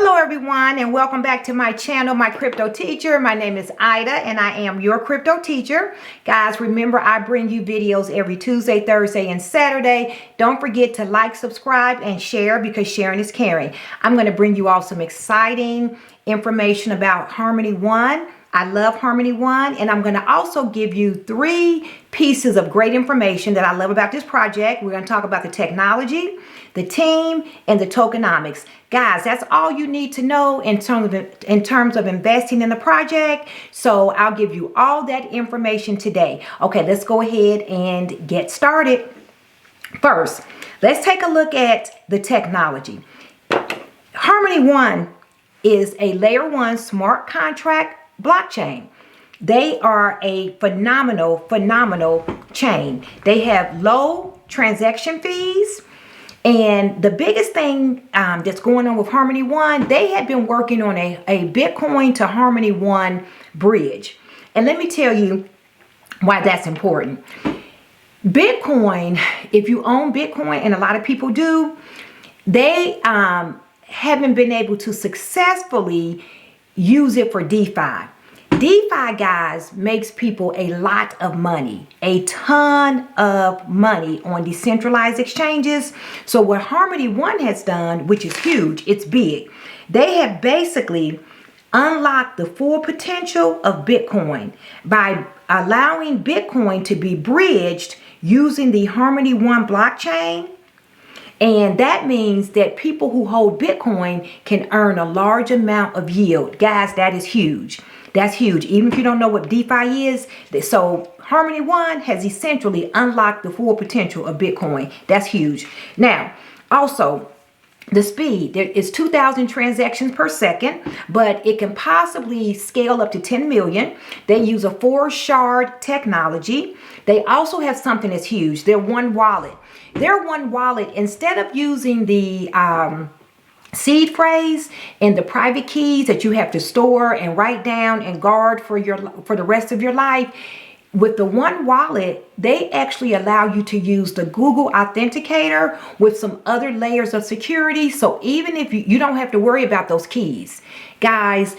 Hello everyone, and welcome back to my channel, My Crypto Teacher. My name is Ida and I am your crypto teacher. Guys, remember I bring you videos every Tuesday, Thursday, and Saturday. Don't forget to like, subscribe, and share because sharing is caring. I'm going to bring you all some exciting information about HarmonyOne. I love HarmonyOne, and I'm going to also give you 3 pieces of great information that I love about this project. We're going to talk about the technology, the team, and the tokenomics. Guys, that's all you need to know in terms of investing in the project. So I'll give you all that information today. Okay, let's go ahead and get started. First, let's take a look at the technology. HarmonyOne is a layer 1 smart contract blockchain. They are a phenomenal chain. They have low transaction fees. And the biggest thing that's going on with HarmonyOne, they have been working on a Bitcoin to HarmonyOne bridge. And let me tell you why that's important. Bitcoin, if you own Bitcoin, and a lot of people do, they haven't been able to successfully use it for DeFi. DeFi, guys, makes people a lot of money, a ton of money on decentralized exchanges. So what HarmonyOne has done, which is huge, it's big, they have basically unlocked the full potential of Bitcoin by allowing Bitcoin to be bridged using the HarmonyOne blockchain. And that means that people who hold Bitcoin can earn a large amount of yield. Guys, that is huge. That's huge. Even if you don't know what DeFi is. So HarmonyOne has essentially unlocked the full potential of Bitcoin. That's huge. Now, also, the speed, there is 2,000 transactions per second, but it can possibly scale up to 10 million. They use a 4-shard technology. They also have something that's huge. Their one wallet. Their one wallet, instead of using the seed phrase and the private keys that you have to store and write down and guard for the rest of your life, with the one wallet, they actually allow you to use the Google Authenticator with some other layers of security. So even if you don't have to worry about those keys. Guys,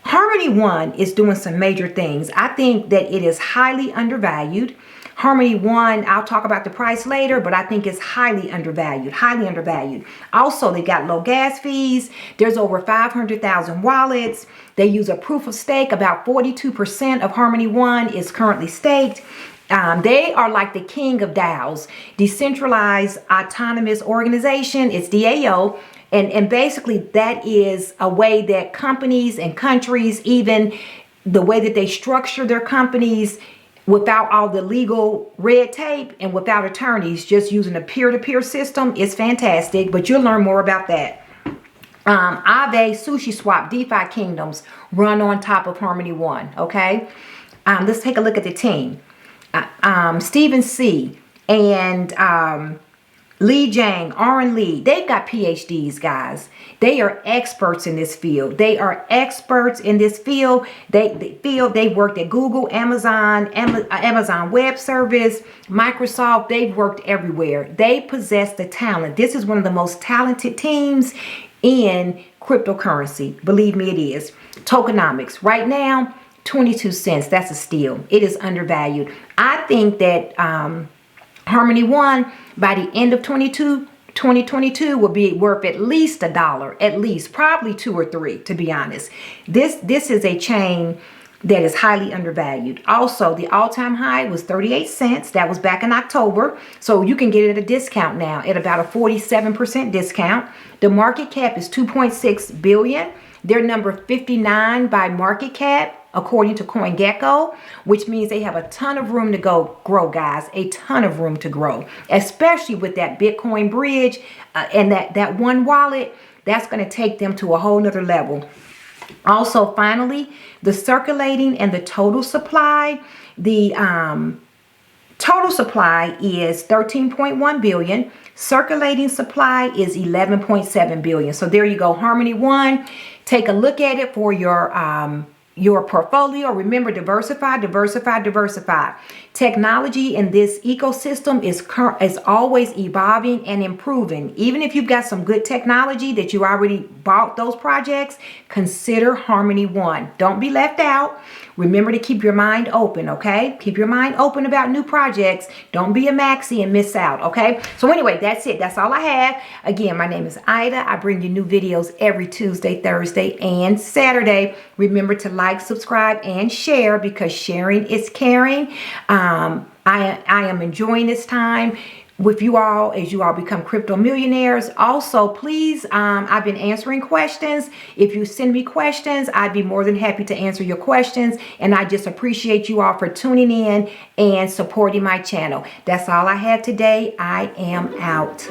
HarmonyOne is doing some major things. I think that it is highly undervalued. HarmonyOne, I'll talk about the price later, but I think it's highly undervalued, highly undervalued. Also, they got low gas fees. There's over 500,000 wallets. They use a proof of stake. About 42% of HarmonyOne is currently staked. They are like the king of DAOs, Decentralized Autonomous Organization. It's DAO. And basically that is a way that companies and countries, even the way that they structure their companies, without all the legal red tape and without attorneys, just using a peer-to-peer system is fantastic, but you'll learn more about that. Aave, SushiSwap, DeFi Kingdoms run on top of HarmonyOne, okay? Let's take a look at the team. Stephen C. and Lee Jang, Aaron Lee, they've got PhDs, guys. They are experts in this field. They are experts in this field. They worked at Google, Amazon Web Service, Microsoft. They've worked everywhere. They possess the talent. This is one of the most talented teams in cryptocurrency. Believe me, it is. Tokenomics. Right now, 22 cents. That's a steal. It is undervalued. I think that HarmonyOne, by the end of 2022 will be worth at least $1, at least, probably 2 or 3, to be honest. This is a chain that is highly undervalued. Also, the all-time high was 38 cents. That was back in October. So you can get it at a discount now at about a 47% discount. The market cap is 2.6 billion. They're number 59 by market cap, according to CoinGecko, which means they have a ton of room to grow, guys, a ton of room to grow, especially with that Bitcoin bridge and that one wallet. That's going to take them to a whole nother level. Also, finally, the circulating and the total supply. The total supply is 13.1 billion. Circulating supply is 11.7 billion. So there you go, HarmonyOne. Take a look at it for your your portfolio. Remember, diversify, diversify, diversify. Technology in this ecosystem is always evolving and improving. Even if you've got some good technology that you already bought those projects, consider HarmonyOne. Don't be left out. Remember to keep your mind open, okay? Keep your mind open about new projects. Don't be a maxi and miss out, okay? So anyway, that's it. That's all I have. Again, my name is Ida. I bring you new videos every Tuesday, Thursday, and Saturday. Remember to like, subscribe, and share, because sharing is caring. I am enjoying this time with you all as you all become crypto millionaires. Also, please, I've been answering questions. If you send me questions, I'd be more than happy to answer your questions. And I just appreciate you all for tuning in and supporting my channel. That's all I have today. I am out.